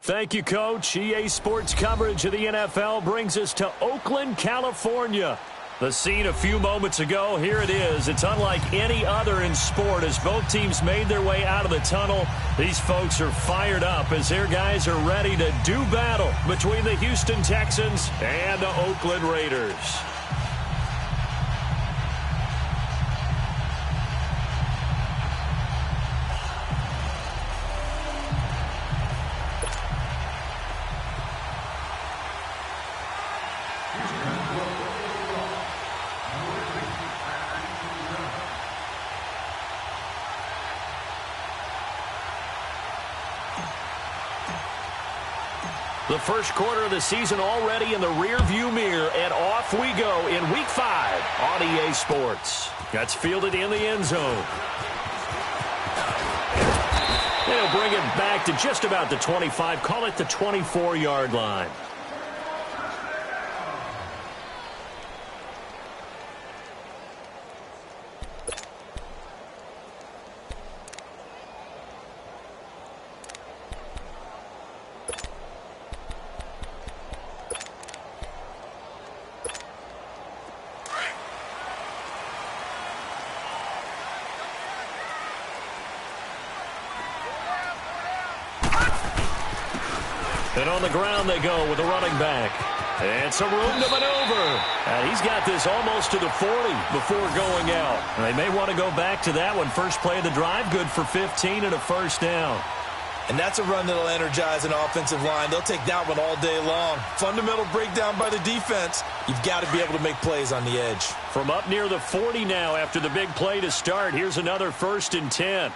Thank you, Coach. EA Sports coverage of the NFL brings us to Oakland, California. The scene a few moments ago, here it is. It's unlike any other in sport as both teams made their way out of the tunnel. These folks are fired up as their guys are ready to do battle between the Houston Texans and the Oakland Raiders. The first quarter of the season already in the rearview mirror, and off we go in Week 5 on EA Sports. That's fielded in the end zone. They'll bring it back to just about the 25, call it the 24-yard line. And on the ground they go with the running back. And some room to maneuver. And he's got this almost to the 40 before going out. And they may want to go back to that one. First play of the drive, good for 15 and a first down. And that's a run that'll energize an offensive line. They'll take that one all day long. Fundamental breakdown by the defense. You've got to be able to make plays on the edge. From up near the 40 now after the big play to start. Here's another 1st and 10.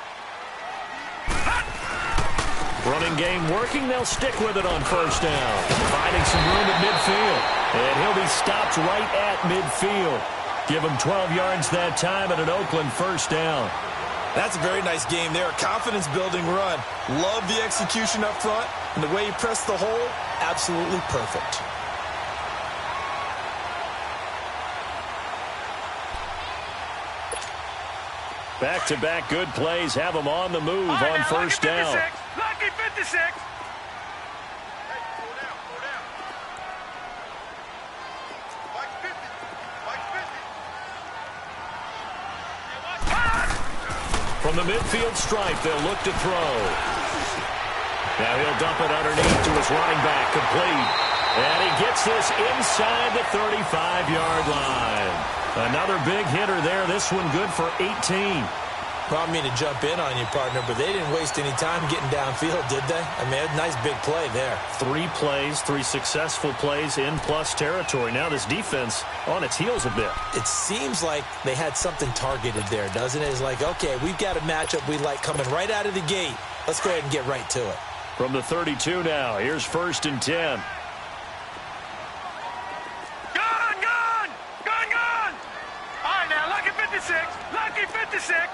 Running game working. They'll stick with it on first down. Finding some room at midfield. And he'll be stopped right at midfield. Give him 12 yards that time at an Oakland first down. That's a very nice game there. A confidence-building run. Love the execution up front. And the way he pressed the hole, absolutely perfect. Back-to-back good plays have them on the move on first down. Lucky 56. From the midfield stripe, they'll look to throw. Now he'll dump it underneath to his running back, complete. And he gets this inside the 35-yard line. Another big hitter there. This one good for 18. Probably mean to jump in on you, partner, but they didn't waste any time getting downfield, did they? I mean, a nice big play there. 3 plays, 3 successful plays in plus territory. Now this defense on its heels a bit. It seems like they had something targeted there, doesn't it? It's like, okay, we've got a matchup we like coming right out of the gate. Let's go ahead and get right to it. From the 32 now, here's 1st and 10. Lucky 56.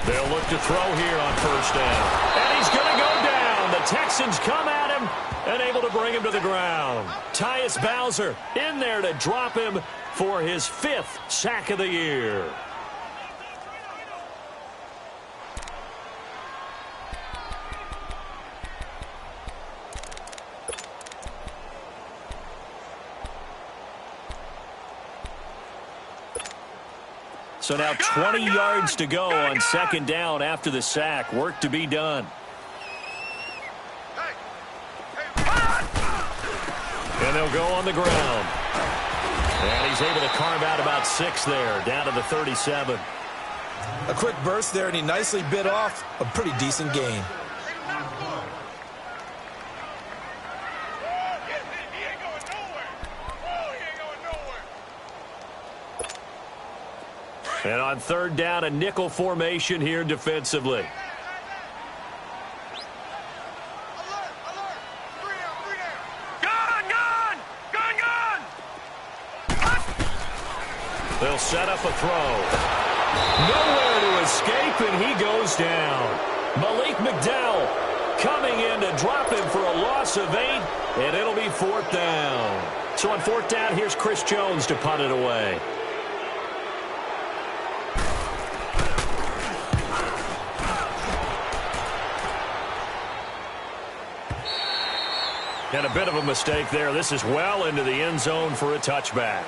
They'll look to throw here on first down. And he's going to go down. The Texans come at him and able to bring him to the ground. Tyus Bowser in there to drop him for his 5th sack of the year. So now 20 yards to go on second down after the sack. Work to be done. And they'll go on the ground. And he's able to carve out about 6 there, down to the 37. A quick burst there, and he nicely bit off a pretty decent gain. And on third down, a nickel formation here defensively. They'll set up a throw. Nowhere to escape, and he goes down. Malik McDowell coming in to drop him for a loss of 8, and it'll be 4th down. So on 4th down, here's Chris Jones to punt it away. And a bit of a mistake there. This is well into the end zone for a touchback.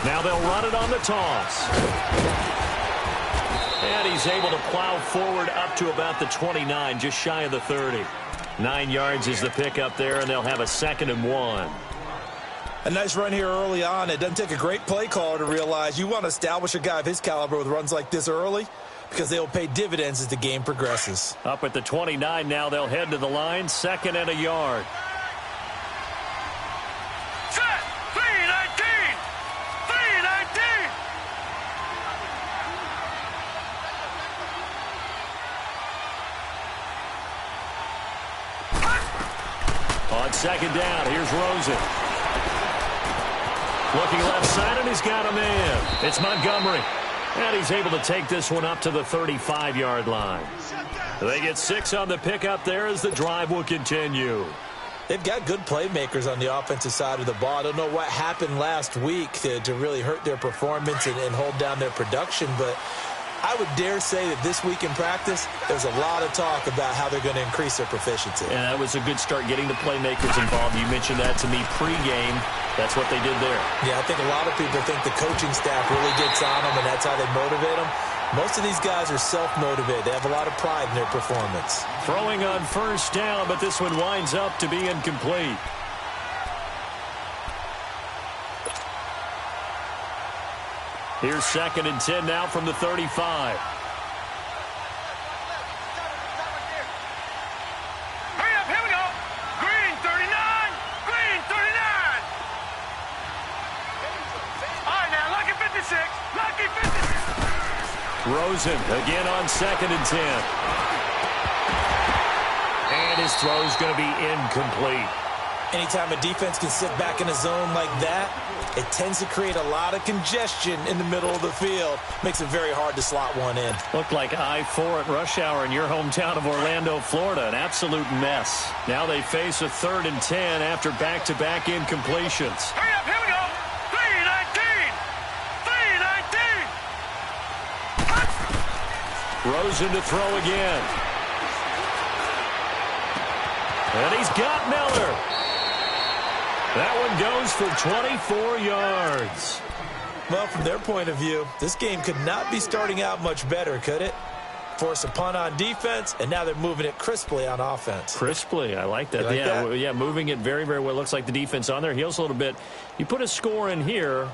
Now they'll run it on the toss. And he's able to plow forward up to about the 29, just shy of the 30. 9 yards is the pickup there, and they'll have a 2nd and 1. A nice run here early on. It doesn't take a great play caller to realize you want to establish a guy of his caliber with runs like this early because they will pay dividends as the game progresses. Up at the 29 now, they'll head to the line, 2nd and a yard. On 2nd down, here's Rosen. Looking left side, and he's got a man. It's Montgomery. And he's able to take this one up to the 35-yard line. They get 6 on the pickup there as the drive will continue. They've got good playmakers on the offensive side of the ball. I don't know what happened last week to really hurt their performance and hold down their production, but I would dare say that this week in practice, there's a lot of talk about how they're going to increase their proficiency. And that was a good start getting the playmakers involved. You mentioned that to me pregame. That's what they did there. Yeah, I think a lot of people think the coaching staff really gets on them, and that's how they motivate them. Most of these guys are self-motivated. They have a lot of pride in their performance. Throwing on 1st down, but this one winds up to be incomplete. Here's 2nd and 10 now from the 35. Hurry up, here we go. Green 39, Green 39. All right, now, lucky 56, lucky 56. Rosen again on 2nd and 10. And his throw's going to be incomplete. Anytime a defense can sit back in a zone like that, it tends to create a lot of congestion in the middle of the field. Makes it very hard to slot one in. Looked like I-4 at rush hour in your hometown of Orlando, Florida. An absolute mess. Now they face a 3rd and 10 after back-to-back incompletions. Hurry up, here we go. 3-19, 3-19. Rosen to throw again. And he's got Miller. That one goes for 24 yards. Well, from their point of view, this game could not be starting out much better, could it? Force a punt on defense, and now they're moving it crisply on offense. Crisply, I like that. Like that? Yeah, moving it very, very well. Looks like the defense on their heels a little bit. You put a score in here,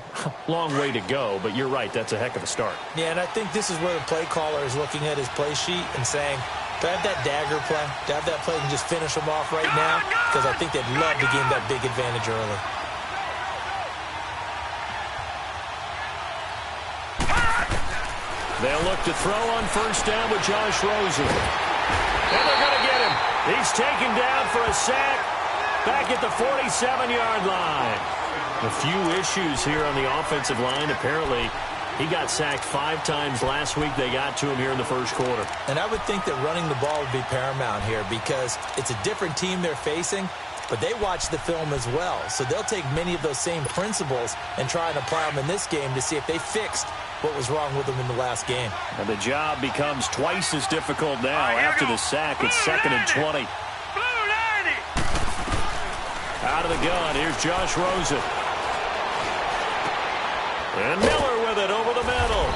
long way to go, but you're right, that's a heck of a start. Yeah, and I think this is where the play caller is looking at his play sheet and saying, do I have that dagger play? Do I have that play and just finish them off right now? Because I think they'd love to gain that big advantage early. They'll look to throw on 1st down with Josh Rosen. And they're going to get him. He's taken down for a sack back at the 47-yard line. A few issues here on the offensive line. Apparently, he got sacked 5 times last week. They got to him here in the 1st quarter. And I would think that running the ball would be paramount here because it's a different team they're facing, but they watch the film as well. So they'll take many of those same principles and try and apply them in this game to see if they fixed what was wrong with them in the last game. And the job becomes twice as difficult now after the sack. It's 2nd and 20. Out of the gun, here's Josh Rosen. And Miller with it over the middle.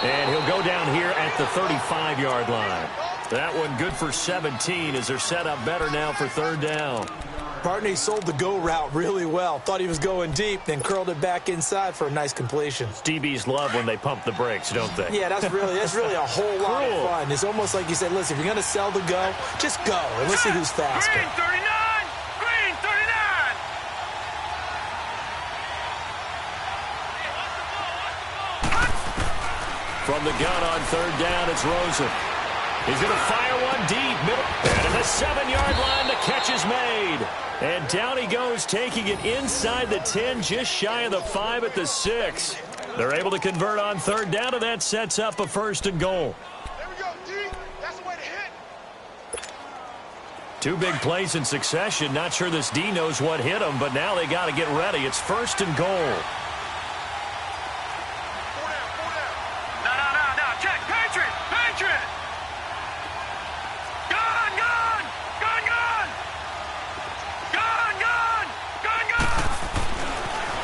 And he'll go down here at the 35-yard line. That one good for 17 as they're set up better now for 3rd down. Partney sold the go route really well. Thought he was going deep, then curled it back inside for a nice completion. DBs love when they pump the brakes, don't they? Yeah, that's really a whole lot of fun. It's almost like you said, listen, if you're going to sell the go, just go, and let's see who's faster. Green 39, Green 39. From the gun on 3rd down, it's Rosen. He's going to fire one deep. Middle. And at the 7-yard line, the catch is made. And down he goes, taking it inside the 10, just shy of the 5 at the 6. They're able to convert on third down, and that sets up a 1st and goal. There we go, D. That's the way to hit. 2 big plays in succession. Not sure this D knows what hit him, but now they got to get ready. It's 1st and goal. No. Check. Patriot. Gone.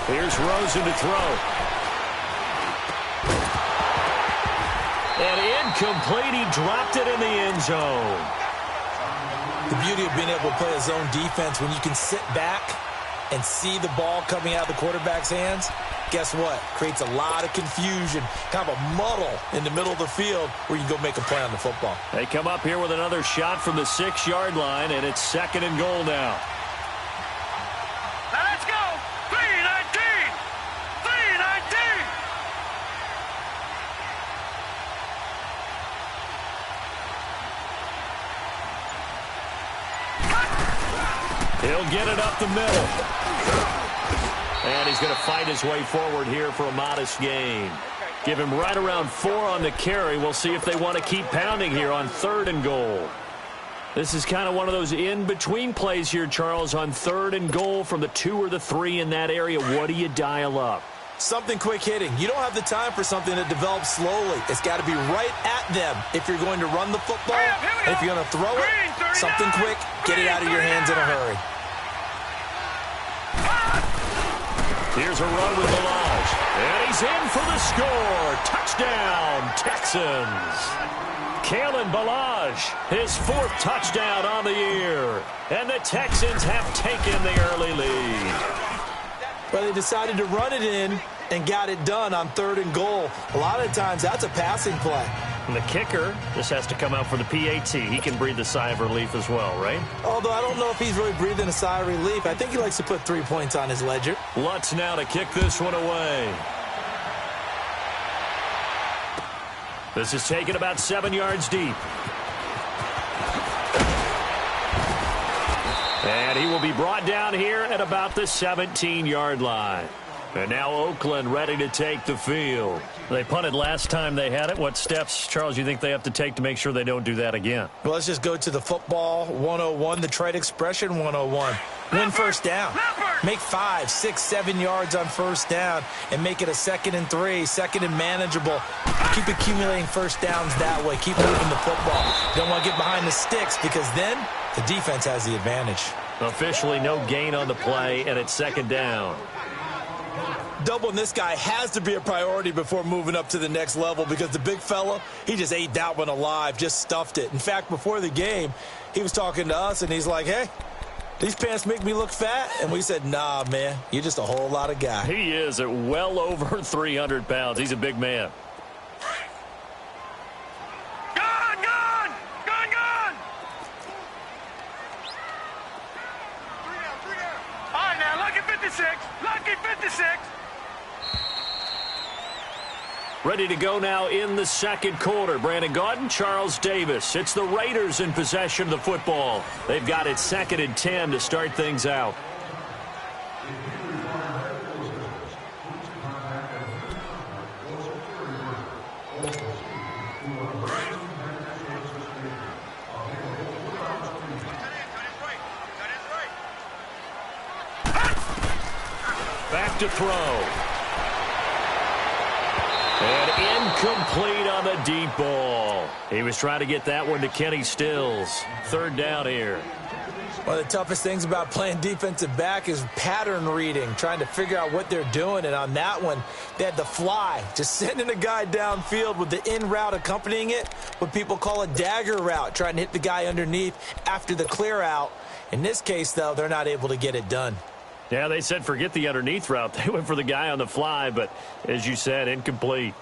Here's Rosen to throw. And incomplete. He dropped it in the end zone. The beauty of being able to play a zone defense when you can sit back and see the ball coming out of the quarterback's hands, guess what? Creates a lot of confusion, kind of a muddle in the middle of the field where you can go make a play on the football. They come up here with another shot from the 6-yard line, and it's 2nd and goal now. Now let's go. 3-19. He'll get it up the middle. And he's going to fight his way forward here for a modest gain. Give him right around 4 on the carry. We'll see if they want to keep pounding here on 3rd and goal. This is kind of one of those in-between plays here, Charles, on 3rd and goal from the 2 or the 3 in that area. What do you dial up? Something quick hitting. You don't have the time for something that develops slowly. It's got to be right at them if you're going to run the football. And if you're going to throw it, something quick, get it out of your hands in a hurry. Here's a run with Balaj. And he's in for the score. Touchdown, Texans. Kalen Balaj, his 4th touchdown on the year. And the Texans have taken the early lead. But they decided to run it in and got it done on 3rd and goal. A lot of times, that's a passing play. And the kicker just has to come out for the PAT. He can breathe a sigh of relief as well, right? Although I don't know if he's really breathing a sigh of relief. I think he likes to put 3 points on his ledger. Lutz now to kick this one away. This is taken about 7 yards deep. And he will be brought down here at about the 17-yard line. And now Oakland ready to take the field. They punted last time they had it. What steps, Charles, you think they have to take to make sure they don't do that again? Well, let's just go to the football 101, the trade expression 101. Win first down. Make 5, 6, 7 yards on first down and make it a 2nd and 3, 2nd and manageable. Keep accumulating first downs that way. Keep moving the football. Don't want to get behind the sticks because then the defense has the advantage. Officially no gain on the play, and it's 2nd down. Doubling this guy has to be a priority before moving up to the next level because the big fella, he just ate that one alive, just stuffed it. In fact, before the game, he was talking to us, and he's like, hey, these pants make me look fat. And we said, nah, man, you're just a whole lot of guy. He is at well over 300 pounds. He's a big man. Lucky 56. Ready to go now in the 2nd quarter. Brandon Gaudin, Charles Davis. It's the Raiders in possession of the football. They've got it 2nd and 10 to start things out. Back to throw. And incomplete on the deep ball. He was trying to get that one to Kenny Stills. 3rd down here. One of the toughest things about playing defensive back is pattern reading, trying to figure out what they're doing. And on that one, they had the fly, just sending a guy downfield with the in route accompanying it, what people call a dagger route, trying to hit the guy underneath after the clear out. In this case, though, they're not able to get it done. Yeah, they said forget the underneath route. They went for the guy on the fly, but as you said, incomplete.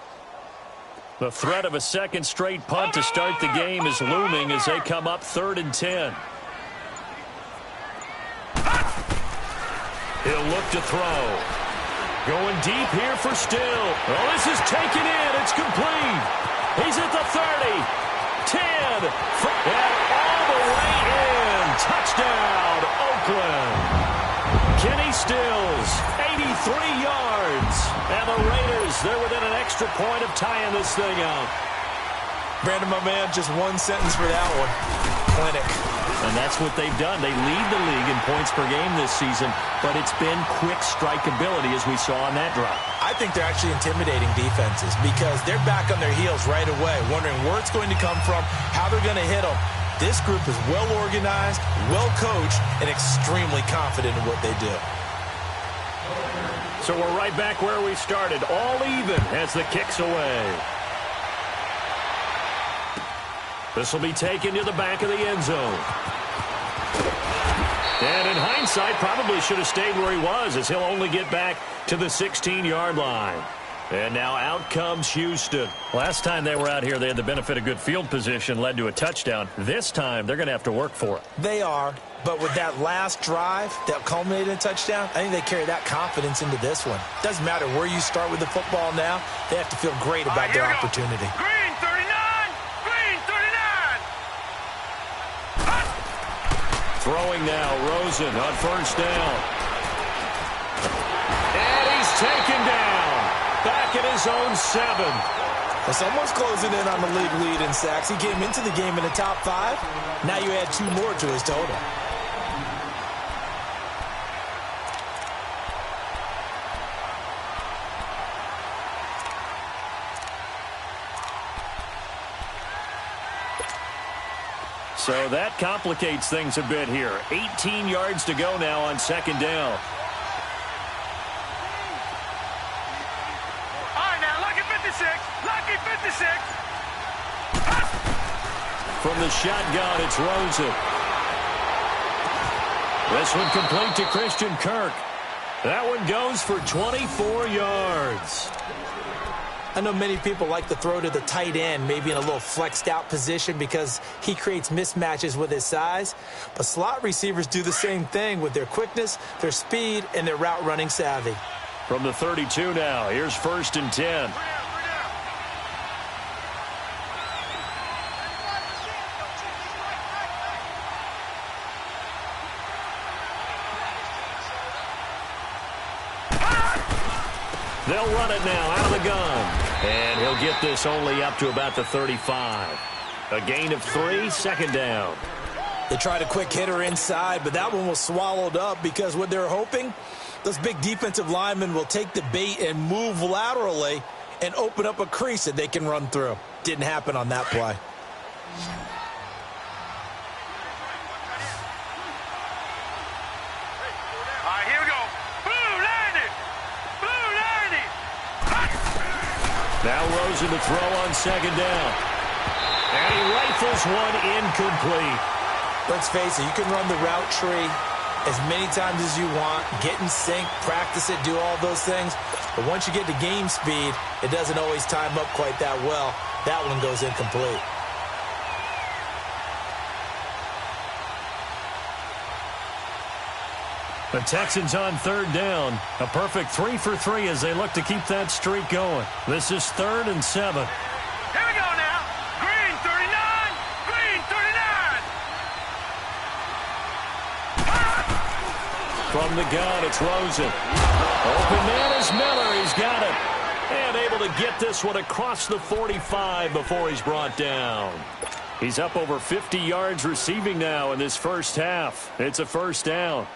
The threat of a 2nd straight punt to start the game is looming as they come up 3rd and 10. He'll look to throw. Going deep here for Still. Oh, this is taken in. It's complete. He's at the 30. 10. And all the way in. Touchdown, Oakland. stills. 83 yards. And the Raiders, they're within an extra point of tying this thing out. Brandon, my man, just one sentence for that one. Clinic. And that's what they've done. They lead the league in points per game this season, but it's been quick strikeability as we saw on that drive. I think they're actually intimidating defenses because they're back on their heels right away, wondering where it's going to come from, how they're going to hit them. This group is well organized, well coached, and extremely confident in what they do. So we're right back where we started, all even as the kick's away. This will be taken to the back of the end zone. And in hindsight, probably should have stayed where he was, as he'll only get back to the 16-yard line. And now out comes Houston. Last time they were out here, they had the benefit of good field position, led to a touchdown. This time, they're going to have to work for it. They are, but with that last drive that culminated in a touchdown, I think they carry that confidence into this one. Doesn't matter where you start with the football now, they have to feel great about their opportunity. Green 39! Green 39! Throwing now, Rosen on first down. And he's taken down. Back at his own 7. Well, someone's closing in on the league lead in sacks. He came into the game in the top 5. Now you add 2 more to his total. So that complicates things a bit here. 18 yards to go now on second down. Lucky 56. From the shotgun, it's Rosen. This one complete to Christian Kirk. That one goes for 24 yards. I know many people like to throw to the tight end, maybe in a little flexed out position because he creates mismatches with his size. But slot receivers do the same thing with their quickness, their speed, and their route running savvy. From the 32 now, here's 1st and 10. They'll run it now out of the gun. And he'll get this only up to about the 35. A gain of 3, second down. They tried a quick hitter inside, but that one was swallowed up because what they're hoping, those big defensive linemen will take the bait and move laterally and open up a crease that they can run through. Didn't happen on that play. Now Rosen to throw on second down. And he rifles one incomplete. Let's face it, you can run the route tree as many times as you want, get in sync, practice it, do all those things. But once you get to game speed, it doesn't always time up quite that well. That one goes incomplete. The Texans on third down. A perfect 3 for 3 as they look to keep that streak going. This is 3rd and 7. Here we go now. Green 39. Green 39. From the gun, it's Rosen. Open man is Miller. He's got it. And able to get this one across the 45 before he's brought down. He's up over 50 yards receiving now in this first half. It's a first down.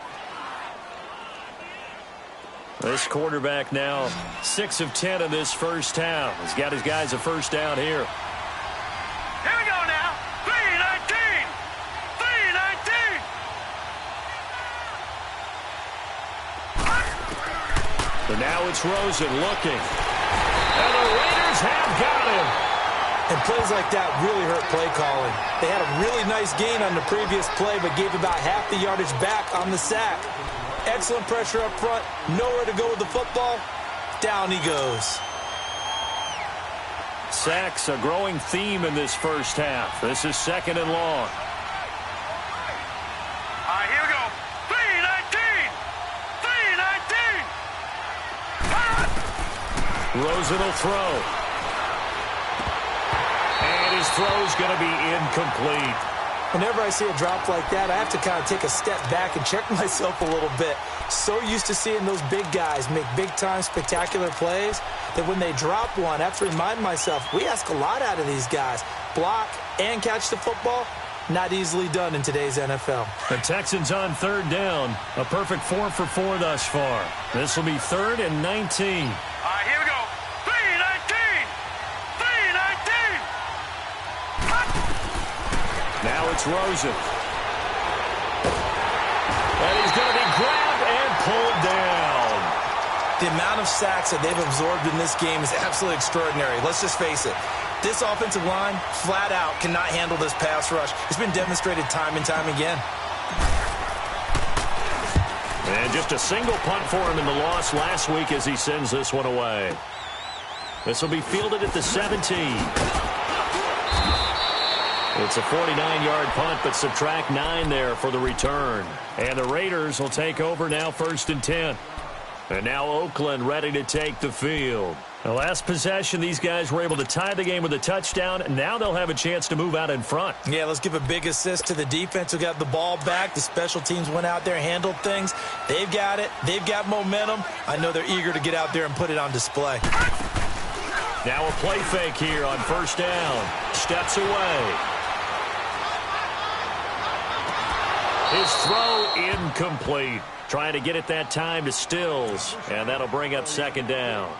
This quarterback now 6 of 10 in this first half. He's got his guys a first down here. Here we go now. 3-19. 3-19. And now it's Rosen looking. And the Raiders have got him. And plays like that really hurt play calling. They had a really nice gain on the previous play, but gave about half the yardage back on the sack. Excellent pressure up front. Nowhere to go with the football. Down he goes. Sacks, a growing theme in this first half. This is 2nd and long. All right, here we go. 3-19. 3-19. Rosen will throw. And his throw's going to be incomplete. Whenever I see a drop like that, I have to kind of take a step back and check myself a little bit. So used to seeing those big guys make big-time spectacular plays that when they drop one, I have to remind myself, we ask a lot out of these guys. Block and catch the football, not easily done in today's NFL. The Texans on third down. A perfect 4 for 4 thus far. This will be 3rd and 19. All right, here we go. 3-19. 3-19. Now it's Rosen. And he's going to be grabbed and pulled down. The amount of sacks that they've absorbed in this game is absolutely extraordinary. Let's just face it. This offensive line, flat out, cannot handle this pass rush. It's been demonstrated time and time again. And just a single punt for him in the loss last week as he sends this one away. This will be fielded at the 17. It's a 49-yard punt, but subtract 9 there for the return. And the Raiders will take over now 1st and 10. And now Oakland ready to take the field. The last possession, these guys were able to tie the game with a touchdown. Now they'll have a chance to move out in front. Yeah, let's give a big assist to the defense who got the ball back. The special teams went out there, handled things. They've got it. They've got momentum. I know they're eager to get out there and put it on display. Now a play fake here on 1st down. Steps away. His throw incomplete. Trying to get it that time to Stills. And that'll bring up 2nd down.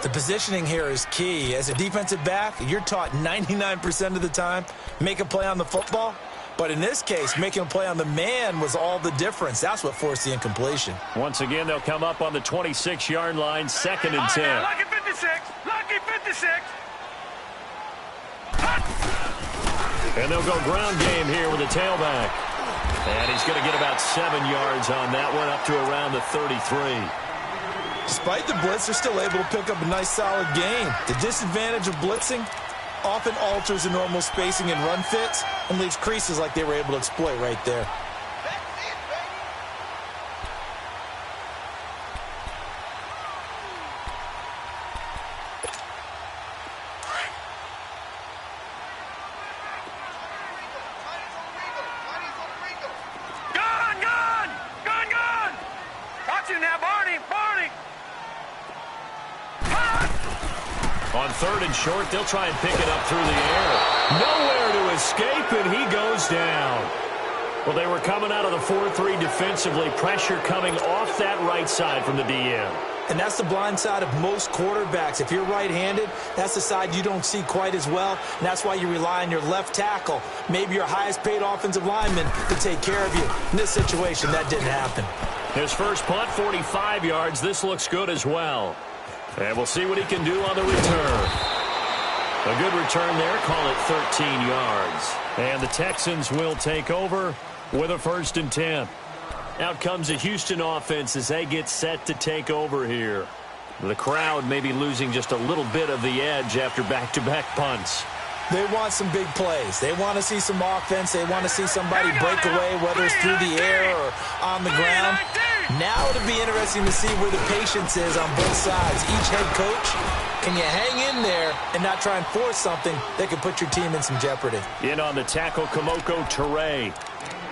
The positioning here is key. As a defensive back, you're taught 99% of the time, make a play on the football. But in this case, making a play on the man was all the difference. That's what forced the incompletion. Once again, they'll come up on the 26-yard line, 2nd and 10. Lucky 56. Lucky 56. And they'll go ground game here with a tailback. And he's going to get about 7 yards on that one, up to around the 33. Despite the blitz, they're still able to pick up a nice, solid gain. The disadvantage of blitzing often alters the normal spacing and run fits and leaves creases like they were able to exploit right there. On 3rd and short, they'll try and pick it up through the air. Nowhere to escape, and he goes down. Well, they were coming out of the 4-3 defensively. Pressure coming off that right side from the DM. And that's the blind side of most quarterbacks. If you're right-handed, that's the side you don't see quite as well. And that's why you rely on your left tackle, maybe your highest-paid offensive lineman, to take care of you. In this situation, that didn't happen. His first punt, 45 yards. This looks good as well. And we'll see what he can do on the return. A good return there. Call it 13 yards. And the Texans will take over with a 1st and 10. Out comes the Houston offense as they get set to take over here. The crowd may be losing just a little bit of the edge after back-to-back punts. They want some big plays. They want to see some offense. They want to see somebody break away, whether it's through the air or on the ground. Now it'll be interesting to see where the patience is on both sides. Each head coach, can you hang in there and not try and force something that could put your team in some jeopardy? In on the tackle, Kamoko Toure.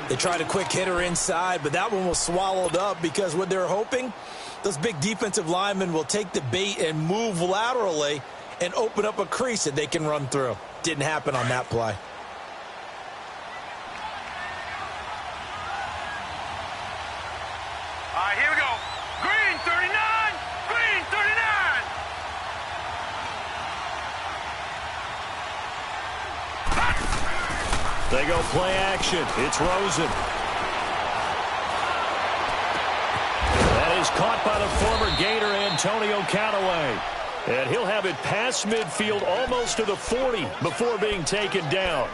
They tried a quick hitter inside, but that one was swallowed up because what they're hoping, those big defensive linemen will take the bait and move laterally and open up a crease that they can run through. Didn't happen on that play. All right, here we go. Green 39. Green 39. They go play action. It's Rosen. That is caught by the former Gator Antonio Callaway. And he'll have it past midfield almost to the 40 before being taken down.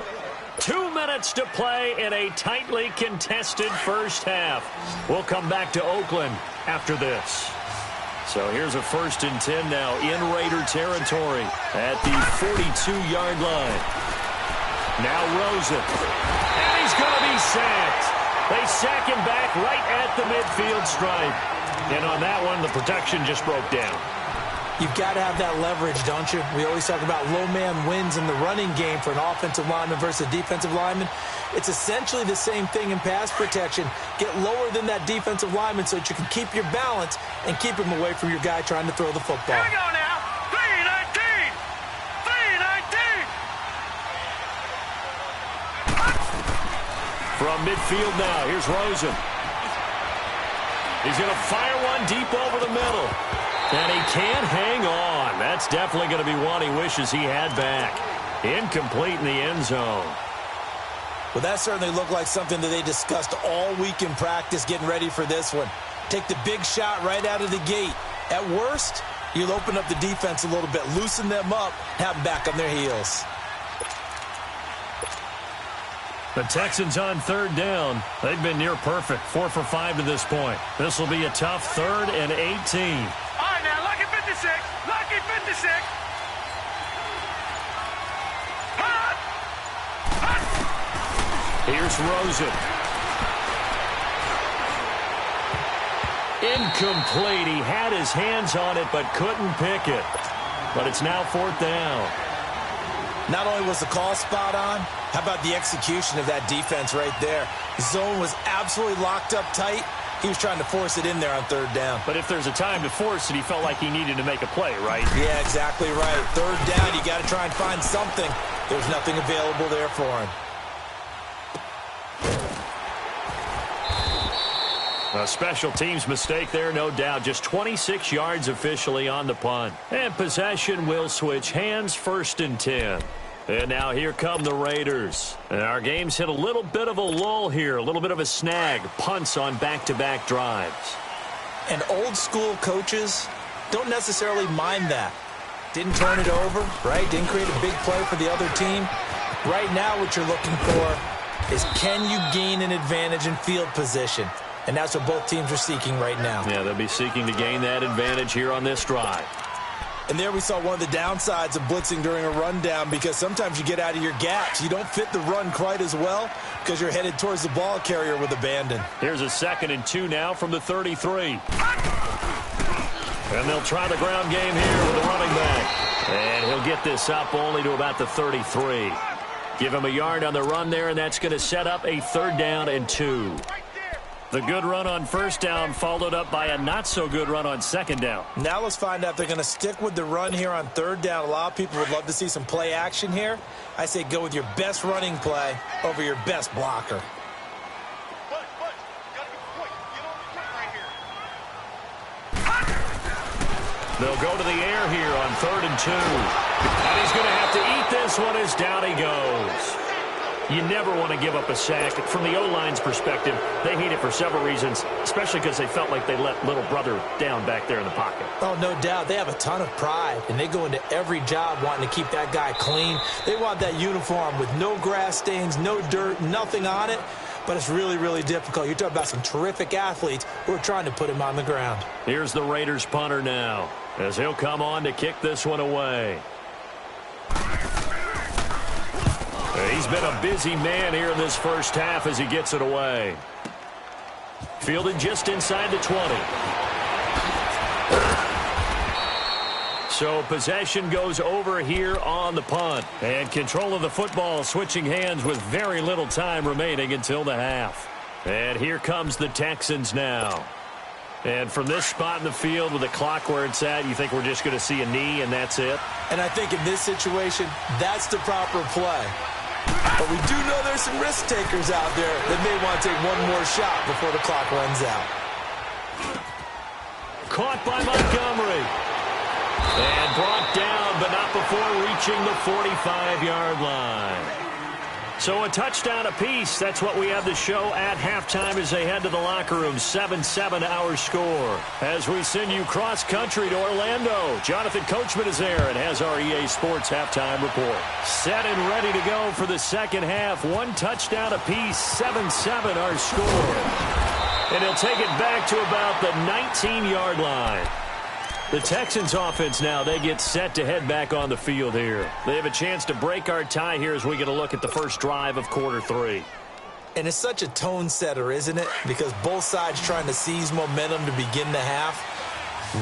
2 minutes to play in a tightly contested first half. We'll come back to Oakland after this. So here's a 1st and 10 now in Raider territory at the 42-yard line. Now Rosen. And he's going to be sacked. They sack him back right at the midfield stripe. And on that one, the protection just broke down. You've got to have that leverage, don't you? We always talk about low man wins in the running game for an offensive lineman versus a defensive lineman. It's essentially the same thing in pass protection. Get lower than that defensive lineman so that you can keep your balance and keep him away from your guy trying to throw the football. Here we go now. 319. 319. From midfield now, here's Rosen. He's going to fire one deep over the middle. And he can't hang on. That's definitely going to be one he wishes he had back. Incomplete in the end zone. Well, that certainly looked like something that they discussed all week in practice getting ready for this one. Take the big shot right out of the gate. At worst, you'll open up the defense a little bit, loosen them up, have them back on their heels. The Texans on third down. They've been near perfect, 4 for 5 to this point. This will be a tough 3rd and 18. All right, now, lucky 56. Lucky 56. Hut! Hut! Here's Rosen. Incomplete. He had his hands on it but couldn't pick it. But it's now 4th down. Not only was the call spot on, how about the execution of that defense right there? The zone was absolutely locked up tight. He was trying to force it in there on 3rd down. But if there's a time to force it, he felt like he needed to make a play, right? Yeah, exactly right. 3rd down, you got to try and find something. There's nothing available there for him. A special teams mistake there, no doubt. Just 26 yards officially on the punt. And possession will switch hands, 1st and 10. And now here come the Raiders. And our game's hit a little bit of a lull here, a little bit of a snag. Punts on back-to-back drives. And old-school coaches don't necessarily mind that. Didn't turn it over, right? Didn't create a big play for the other team. Right now what you're looking for is can you gain an advantage in field position? And that's what both teams are seeking right now. Yeah, they'll be seeking to gain that advantage here on this drive. And there we saw one of the downsides of blitzing during a rundown because sometimes you get out of your gaps. You don't fit the run quite as well because you're headed towards the ball carrier with abandon. Here's a 2nd and 2 now from the 33. And they'll try the ground game here with the running back. And he'll get this up only to about the 33. Give him a yard on the run there, and that's going to set up a 3rd down and 2. The good run on 1st down followed up by a not-so-good run on 2nd down. Now let's find out if they're going to stick with the run here on 3rd down. A lot of people would love to see some play action here. I say go with your best running play over your best blocker. They'll go to the air here on 3rd and 2. And he's going to have to eat this one as down he goes. You never want to give up a sack. From the O-line's perspective, they hate it for several reasons, especially because they felt like they let little brother down back there in the pocket. Oh, no doubt. They have a ton of pride, and they go into every job wanting to keep that guy clean. They want that uniform with no grass stains, no dirt, nothing on it. But it's really, really difficult. You're talking about some terrific athletes who are trying to put him on the ground. Here's the Raiders punter now, as he'll come on to kick this one away. He's been a busy man here in this first half as he gets it away. Fielded just inside the 20. So possession goes over here on the punt. And control of the football switching hands with very little time remaining until the half. And here comes the Texans now. And from this spot in the field with the clock where it's at, you think we're just going to see a knee and that's it? And I think in this situation, that's the proper play. But we do know there's some risk takers out there that may want to take one more shot before the clock runs out. Caught by Montgomery. And brought down, but not before reaching the 45-yard line. So a touchdown apiece. That's what we have to show at halftime as they head to the locker room. 7-7 our score. As we send you cross-country to Orlando, Jonathan Coachman is there and has our EA Sports halftime report. Set and ready to go for the second half. One touchdown apiece. 7-7 our score. And he'll take it back to about the 19-yard line. The Texans offense now, they get set to head back on the field here. They have a chance to break our tie here as we get a look at the first drive of quarter 3. And it's such a tone setter, isn't it? Because both sides trying to seize momentum to begin the half.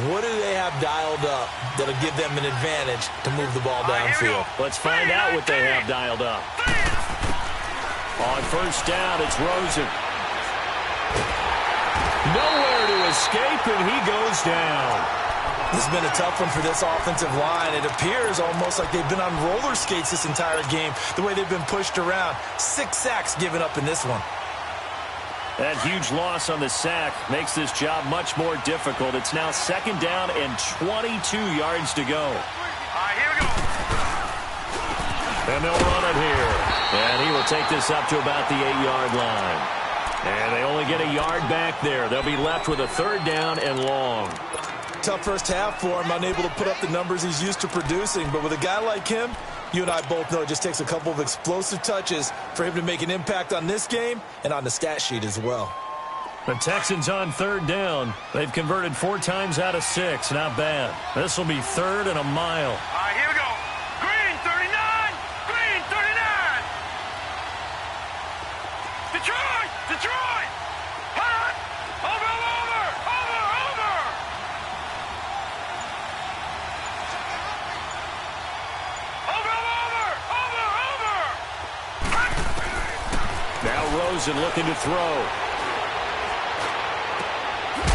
What do they have dialed up that'll give them an advantage to move the ball downfield? Let's find out what they have dialed up. On first down, it's Rosen. Nowhere to escape, and he goes down. This has been a tough one for this offensive line. It appears almost like they've been on roller skates this entire game, the way they've been pushed around. 6 sacks given up in this one. That huge loss on the sack makes this job much more difficult. It's now second down and 22 yards to go. Here we go. And they'll run it here. And he will take this up to about the 8-yard line. And they only get a yard back there. They'll be left with a third down and long. Tough first half for him, unable to put up the numbers he's used to producing. But with a guy like him, you and I both know it just takes a couple of explosive touches for him to make an impact on this game and on the stat sheet as well. The Texans on third down. They've converted 4 times out of 6. Not bad. This will be third and a mile. Here we go. Green 39. Green 39. Detroit. Detroit. Hot. Over. Now Rosen looking to throw.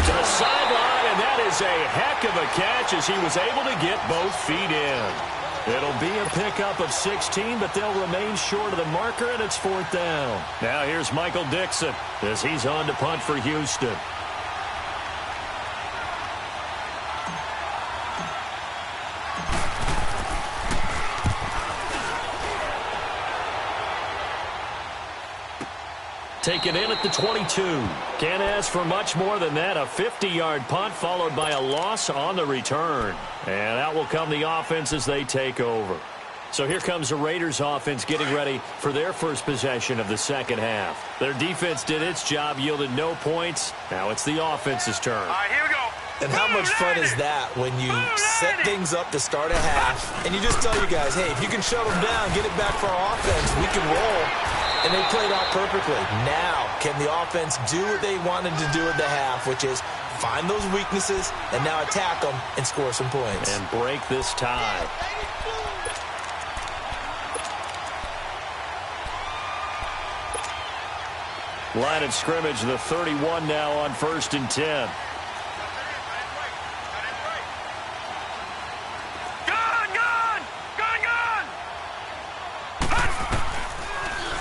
To the sideline, and that is a heck of a catch as he was able to get both feet in. It'll be a pickup of 16, but they'll remain short of the marker, and it's fourth down. Now here's Michael Dixon as he's on to punt for Houston. Taken in at the 22. Can't ask for much more than that. A 50-yard punt followed by a loss on the return. And out will come the offense as they take over. So here comes the Raiders offense getting ready for their first possession of the second half. Their defense did its job, yielded no points. Now it's the offense's turn. Here we go. And how much fun is that when you set things up to start a half and you just tell you guys, hey, if you can shut them down, get it back for our offense, we can roll. And they played out perfectly. Now, can the offense do what they wanted to do at the half, which is find those weaknesses and now attack them and score some points. And break this tie. Line of scrimmage, the 31 now on first and 10.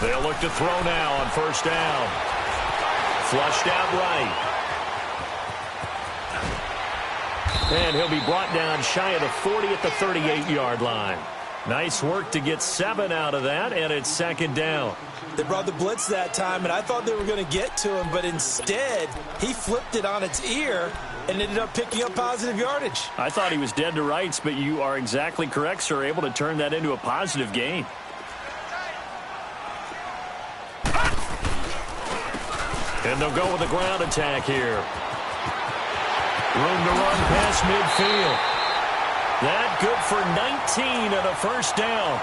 They'll look to throw now on first down. Flushed out right. And he'll be brought down shy of the 40 at the 38-yard line. Nice work to get 7 out of that, and it's second down. They brought the blitz that time, and I thought they were going to get to him, but instead, he flipped it on its ear and ended up picking up positive yardage. I thought he was dead to rights, but you are exactly correct, sir, able to turn that into a positive gain. And they'll go with a ground attack here. Room to run past midfield. That good for 19 and a first down.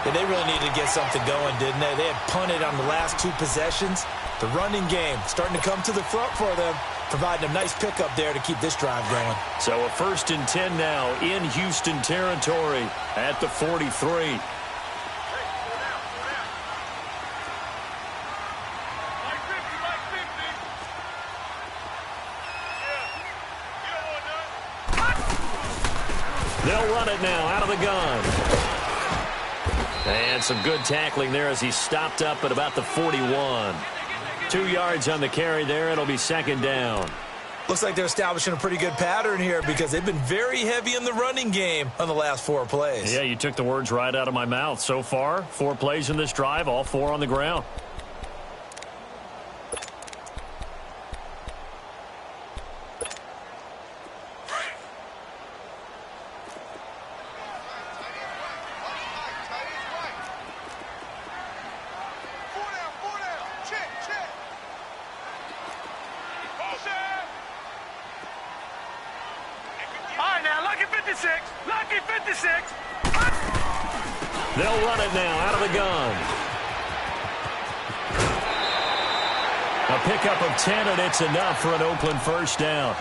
Yeah, they really needed to get something going, didn't they? They had punted on the last 2 possessions. The running game starting to come to the front for them, providing a nice pickup there to keep this drive going. So a first and 10 now in Houston territory at the 43. They'll run it now out of the gun. And some good tackling there as he stopped up at about the 41. 2 yards on the carry there. It'll be second down. Looks like they're establishing a pretty good pattern here because they've been very heavy in the running game on the last 4 plays. Yeah, you took the words right out of my mouth. So far, 4 plays in this drive, all 4 on the ground. They'll run it now out of the gun. A pickup of 10, and it's enough for an Oakland first down.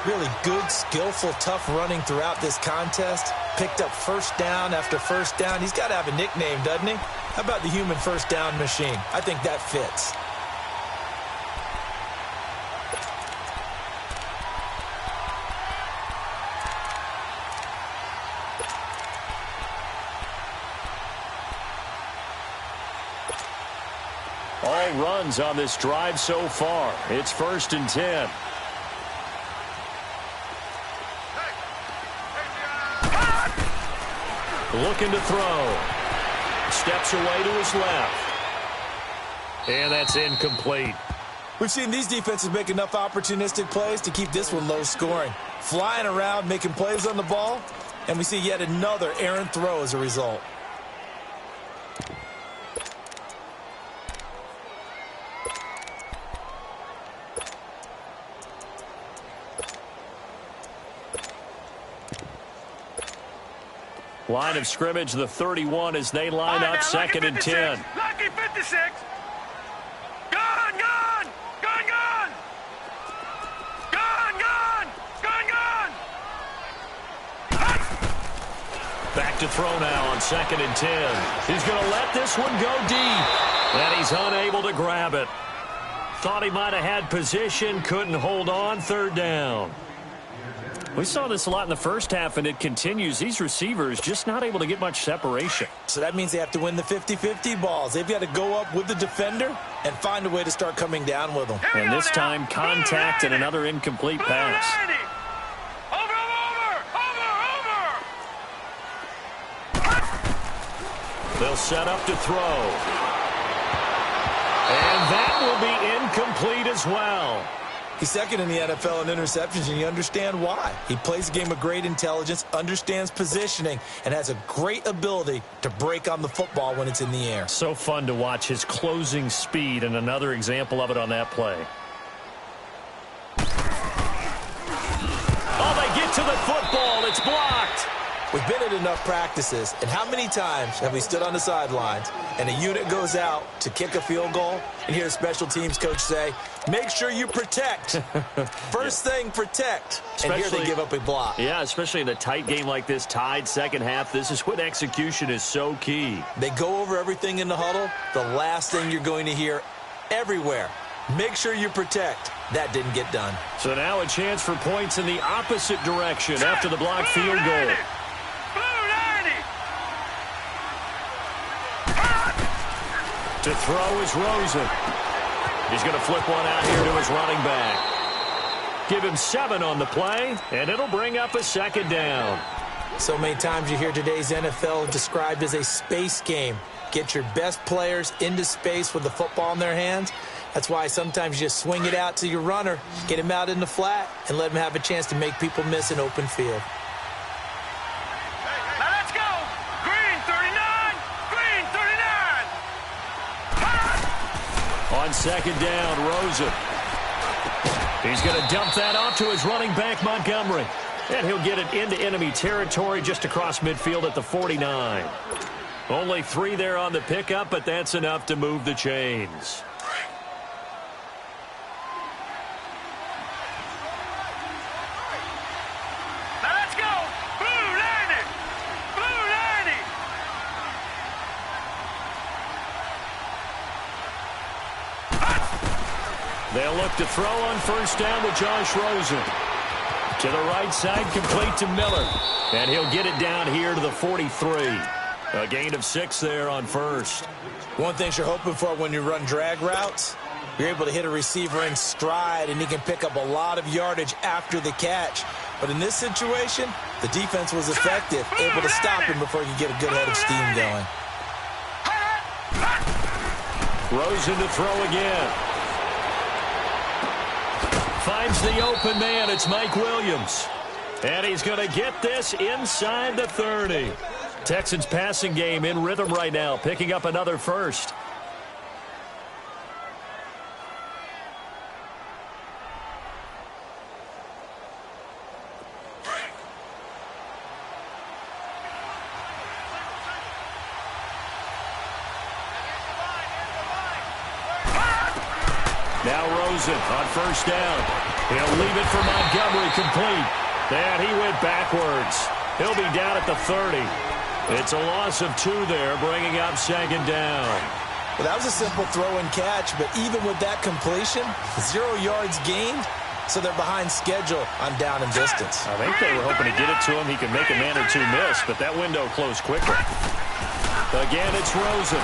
Really good, skillful, tough running throughout this contest. Picked up first down after first down. He's got to have a nickname, doesn't he? How about the human first down machine? I think that fits. All runs on this drive so far. It's 1st and 10. Looking to throw. Steps away to his left. And that's incomplete. We've seen these defenses make enough opportunistic plays to keep this one low scoring. Flying around, making plays on the ball, and we see yet another errant throw as a result. Line of scrimmage, the 31 as they line up, 2nd and 10. Lucky 56. Gun, gun, gun, gun. Gun, gun, gun, gun. Back to throw now on 2nd and 10. He's going to let this one go deep. And he's unable to grab it. Thought he might have had position, couldn't hold on, 3rd down. We saw this a lot in the first half, and it continues. These receivers just not able to get much separation. So that means they have to win the 50-50 balls. They've got to go up with the defender and find a way to start coming down with them. And this time, contact and another incomplete pass. They'll set up to throw. And that will be incomplete as well. He's second in the NFL in interceptions, and you understand why. He plays a game with great intelligence, understands positioning, and has a great ability to break on the football when it's in the air. So fun to watch his closing speed, and another example of it on that play. Oh, they get to the football. It's blocked. We've been at enough practices, and how many times have we stood on the sidelines and a unit goes out to kick a field goal and hear a special teams coach say, make sure you protect. First thing, protect. And here they give up a block. Yeah, especially in a tight game like this, tied second half. This is when execution is so key. They go over everything in the huddle. The last thing you're going to hear everywhere, make sure you protect. That didn't get done. So now a chance for points in the opposite direction after the blocked field goal. To throw is Rosen. He's going to flip one out here to his running back. Give him 7 on the play, and it'll bring up a 2nd down. So many times you hear today's NFL described as a space game. Get your best players into space with the football in their hands. That's why sometimes you just swing it out to your runner, get him out in the flat, and let him have a chance to make people miss an open field. On 2nd down, Rosen. He's going to dump that off to his running back, Montgomery. And he'll get it into enemy territory just across midfield at the 49. Only 3 there on the pickup, but that's enough to move the chains. They'll look to throw on 1st down with Josh Rosen. To the right side, complete to Miller. And he'll get it down here to the 43. A gain of 6 there on 1st. One thing you're hoping for when you run drag routes, you're able to hit a receiver in stride, and he can pick up a lot of yardage after the catch. But in this situation, the defense was effective, able to stop him before you get a good head of steam going. Rosen to throw again. Finds the open man. It's Mike Williams. And he's going to get this inside the 30. Texans passing game in rhythm right now, picking up another first. Now Rosen on 1st down. He'll leave it for Montgomery, complete. And he went backwards. He'll be down at the 30. It's a loss of 2 there, bringing up second down. Well, that was a simple throw and catch, but even with that completion, 0 yards gained, so they're behind schedule on down and distance. I think they were hoping to get it to him. He could make a man or two miss, but that window closed quickly. Again, it's Rosen.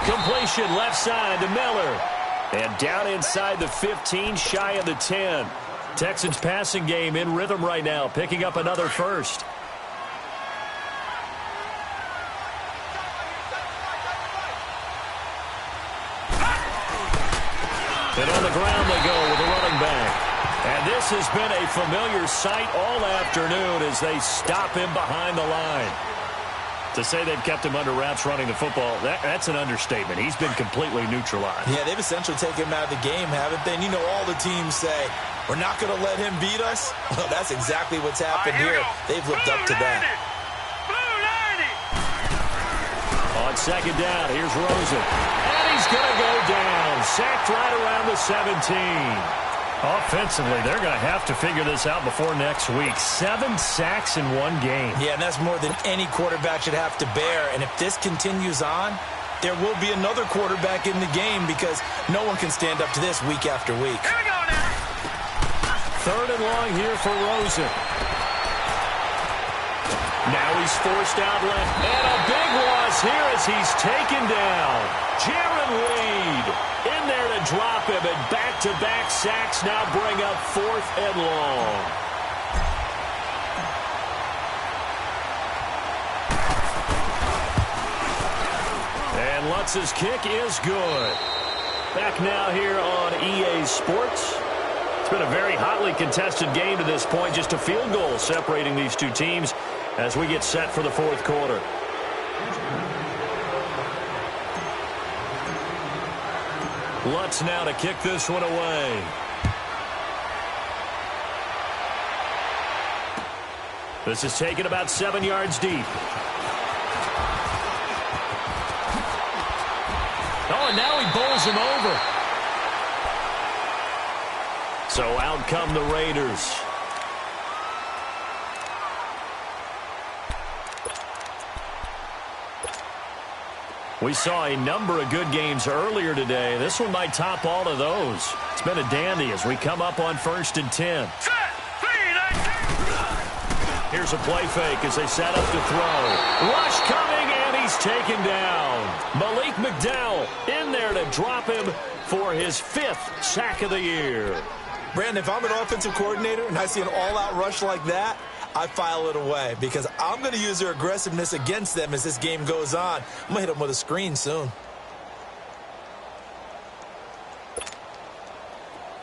Completion left side to Miller. And down inside the 15, shy of the 10. Texans passing game in rhythm right now, picking up another first. And on the ground they go with a running back. And this has been a familiar sight all afternoon as they stop him behind the line. To say they've kept him under wraps running the football, that's an understatement. He's been completely neutralized. Yeah, they've essentially taken him out of the game, haven't they? And you know all the teams say, we're not going to let him beat us. Well, that's exactly what's happened here. They've lived up to that. On second down, here's Rosen. And he's going to go down. Sacked right around the 17. Offensively, they're going to have to figure this out before next week. 7 sacks in 1 game. Yeah, and that's more than any quarterback should have to bear. And if this continues on, there will be another quarterback in the game because no one can stand up to this week after week. Here we go now. 3rd and long here for Rosen. Now he's forced out left. And a big loss here as he's taken down. Jaron Reed in there to drop him, and back-to-back sacks now bring up 4th and long. And Lutz's kick is good. Back now here on EA Sports. It's been a very hotly contested game to this point. Just a field goal separating these two teams as we get set for the 4th quarter. Lutz now to kick this one away. This is taken about 7 yards deep. Oh, and now he bowls him over. So out come the Raiders. We saw a number of good games earlier today. This one might top all of those. It's been a dandy as we come up on 1st and 10. Here's a play fake as they set up to throw. Rush coming, and he's taken down. Malik McDowell in there to drop him for his 5th sack of the year. Brandon, if I'm an offensive coordinator and I see an all-out rush like that, I file it away because I'm going to use their aggressiveness against them as this game goes on. I'm going to hit them with a screen soon.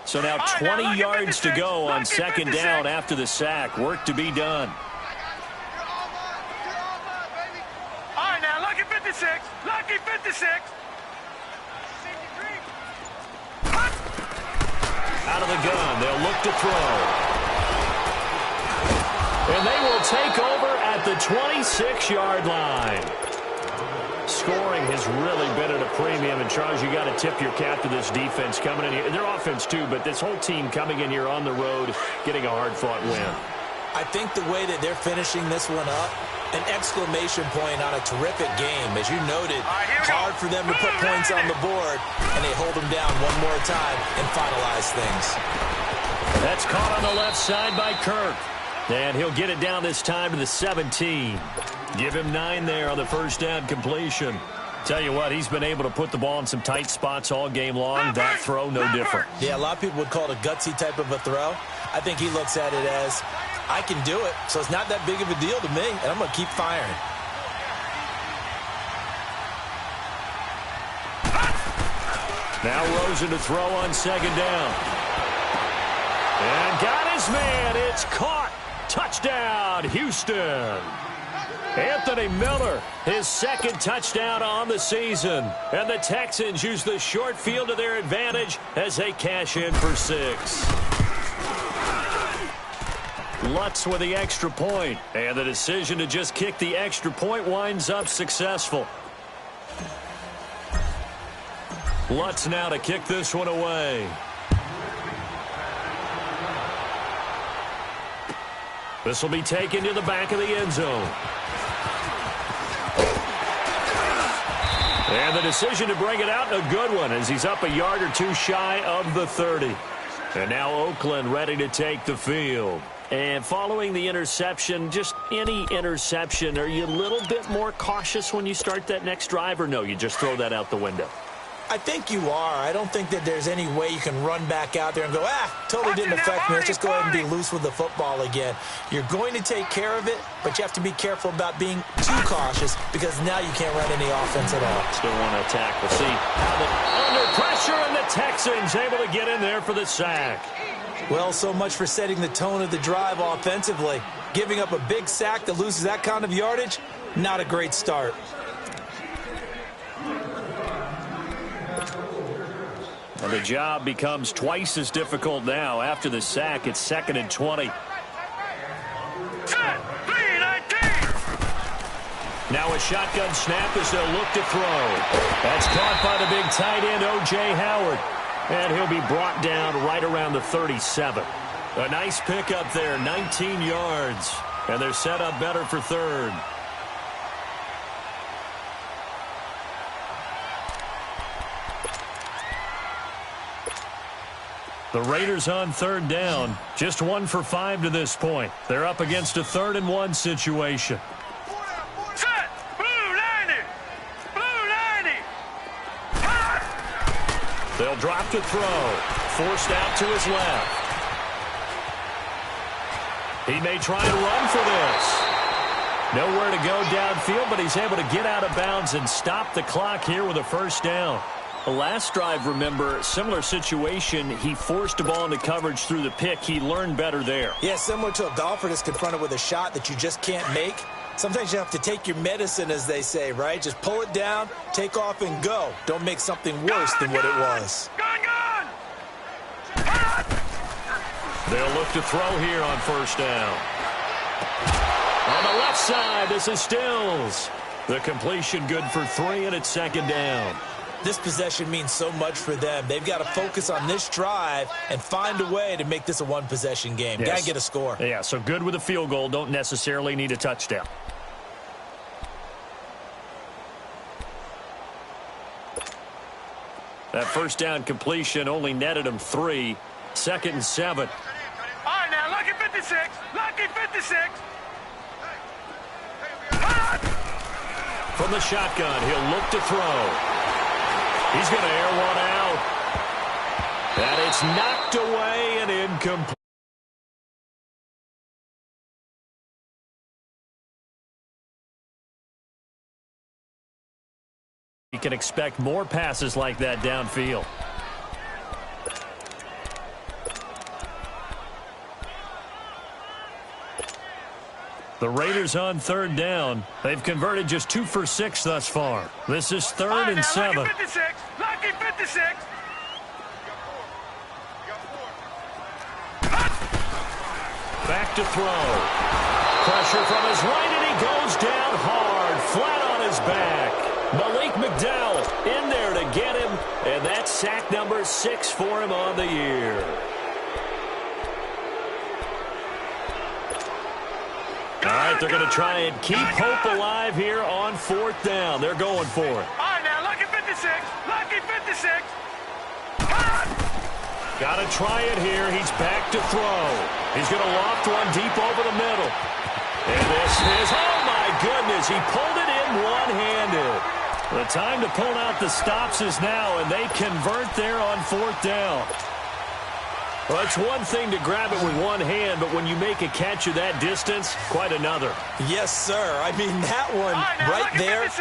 So now 20 yards to go on 2nd down after the sack. Work to be done. All right, now, lucky 56. Lucky 56. Out of the gun, they'll look to throw. And they will take over at the 26-yard line. Scoring has really been at a premium. And, Charles, you got to tip your cap to this defense coming in here. Their offense, too, but this whole team coming in here on the road, getting a hard-fought win. I think the way that they're finishing this one up, an exclamation point on a terrific game. As you noted, hard for them to put points on the board, and they hold them down one more time and finalize things. That's caught on the left side by Kirk. And he'll get it down this time to the 17. Give him 9 there on the 1st down completion. Tell you what, he's been able to put the ball in some tight spots all game long. That throw, no different. Yeah, a lot of people would call it a gutsy type of a throw. I think he looks at it as, I can do it, so it's not that big of a deal to me, and I'm going to keep firing. Now Rosen to throw on 2nd down. And got his man. It's caught. Touchdown, Houston. Anthony Miller, his 2nd touchdown on the season. And the Texans use the short field to their advantage as they cash in for 6. Lutz with the extra point. And the decision to just kick the extra point winds up successful. Lutz now to kick this one away. This will be taken to the back of the end zone. And the decision to bring it out, a good one, as he's up a yard or two shy of the 30. And now Oakland ready to take the field. And following the interception, just any interception, are you a little bit more cautious when you start that next drive, or no, you just throw that out the window? I think you are. I don't think that there's any way you can run back out there and go, totally didn't affect me. Let's just go ahead and be loose with the football again. You're going to take care of it, but you have to be careful about being too cautious because now you can't run any offense at all. Still want to attack. We'll see how under pressure, and the Texans able to get in there for the sack. Well, so much for setting the tone of the drive offensively. Giving up a big sack that loses that kind of yardage, not a great start. And the job becomes twice as difficult now. After the sack, it's 2nd and 20. Set, 3-19. Now a shotgun snap as they'll look to throw. That's caught by the big tight end, O.J. Howard. And he'll be brought down right around the 37. A nice pickup there, 19 yards. And they're set up better for third. The Raiders on third down. Just 1 for 5 to this point. They're up against a 3rd and 1 situation. Set, blue 90. Blue 90. They'll drop to throw. Forced out to his left. He may try and run for this. Nowhere to go downfield, but he's able to get out of bounds and stop the clock here with a first down. The last drive, remember, similar situation. He forced the ball into coverage through the pick. He learned better there. Yeah, similar to a golfer that's confronted with a shot that you just can't make. Sometimes you have to take your medicine, as they say, right? Just pull it down, take off, and go. Don't make something worse than what it was. Gun. They'll look to throw here on first down. On the left side, this is Stills. The completion good for 3, and it's 2nd down. This possession means so much for them. They've got to focus on this drive and find a way to make this a one-possession game. Yes. Got to get a score. Yeah, so good with a field goal. Don't necessarily need a touchdown. That first down completion only netted him 3. 2nd and 7. All right, now, lucky 56. Lucky 56. From the shotgun, he'll look to throw. He's going to air one out. And it's knocked away and incomplete. You can expect more passes like that downfield. The Raiders on third down. They've converted just 2 for 6 thus far. This is 3rd and 7. Lucky 56. Lucky 56. Back to throw. Pressure from his right, and he goes down hard, flat on his back. Malik McDowell in there to get him, and that's sack number 6 for him on the year. All right, they're going to try and keep hope alive here on 4th down. They're going for it. All right, now, lucky 56. Lucky 56. Got to try it here. He's back to throw. He's going to loft one deep over the middle. And this is, oh my goodness, he pulled it in one-handed. The time to pull out the stops is now, and they convert there on 4th down. Well, it's one thing to grab it with one hand, but when you make a catch of that distance, quite another. Yes, sir. I mean, that one right there,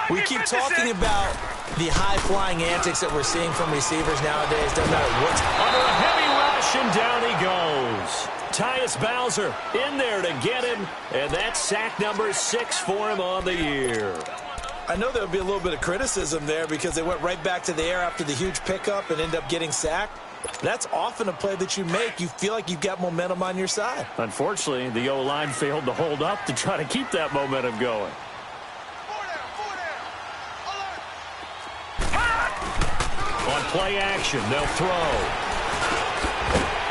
we keep talking about the high-flying antics that we're seeing from receivers nowadays. Doesn't matter what's under a heavy rush, and down he goes. Tyus Bowser in there to get him, and that's sack number 6 for him on the year. I know there would be a little bit of criticism there because they went right back to the air after the huge pickup and end up getting sacked. That's often a play that you make. You feel like you've got momentum on your side. Unfortunately, the O-line failed to hold up to try to keep that momentum going. On play action, they'll throw.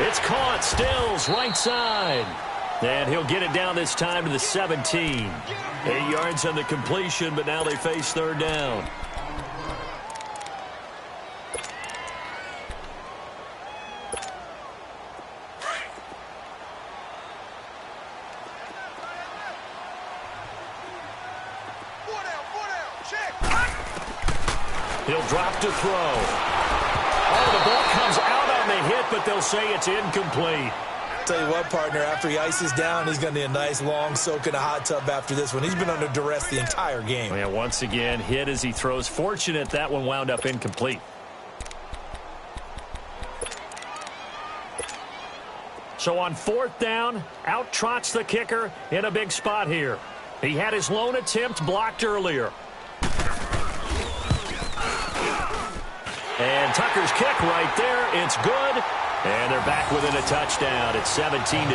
It's caught. Stills, right side. And he'll get it down this time to the 17. 8 yards on the completion, but now they face third down. He'll drop to throw. Oh, the ball comes out on the hit, but they'll say it's incomplete. Tell you what, partner, after he ices down, he's going to need a nice long soak in a hot tub after this one. He's been under duress the entire game. Yeah, once again, hit as he throws. Fortunate that one wound up incomplete. So on fourth down, out trots the kicker in a big spot here. He had his lone attempt blocked earlier. And Tucker's kick right there. It's good. And they're back within a touchdown. It's 17-10.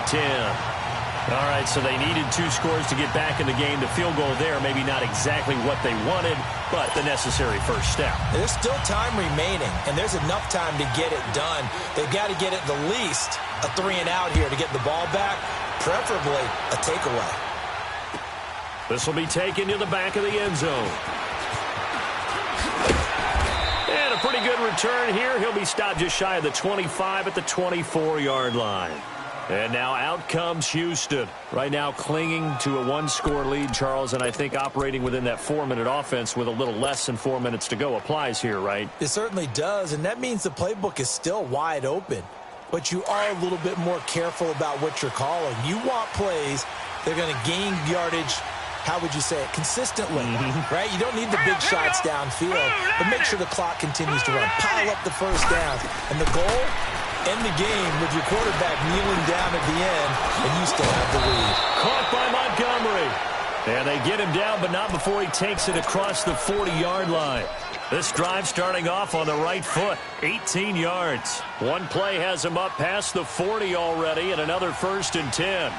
All right, so they needed 2 scores to get back in the game. The field goal there, maybe not exactly what they wanted, but the necessary first step. There's still time remaining, and there's enough time to get it done. They've got to get at the least a 3-and-out here to get the ball back, preferably a takeaway. This will be taken to the back of the end zone. And a pretty good return here. He'll be stopped just shy of the 25 at the 24-yard line. And now out comes Houston. Right now clinging to a 1-score lead, Charles, and I think operating within that 4-minute offense with a little less than 4 minutes to go applies here, right? It certainly does, and that means the playbook is still wide open. But you are a little bit more careful about what you're calling. You want plays that are going to gain yardage, how would you say it, consistently, right? You don't need the big shots downfield, but make sure the clock continues to run. Pile up the first downs. And the goal, end the game with your quarterback kneeling down at the end, and you still have the lead. Caught by Montgomery. And they get him down, but not before he takes it across the 40-yard line. This drive starting off on the right foot, 18 yards. One play has him up past the 40 already, and another 1st and 10.